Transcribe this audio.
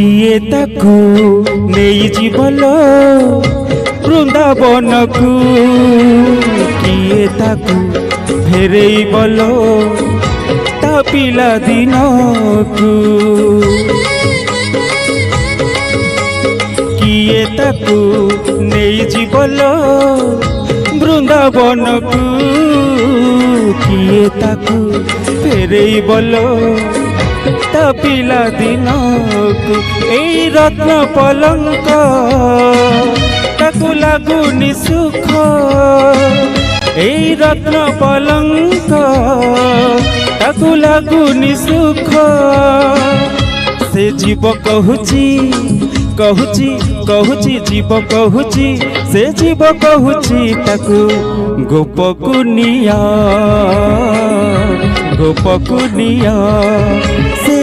किए ताकू नहीं जीवल वृंदावन को किए ताकू फेरे बोलो ता पिला दिन को किए ताकू नहीं जीवल वृंदावन को किए ताकू फेरे बोलो ता पिला दिन को ए रत्न पलंक ताकू लागुनी सुख ए रत्न पलंक ताकू लागुनी सुख से जीव कहूची कहूची कहूची जीव कहूची से जीव कहूची ताकू गोपकुनिया गोपकुनिया से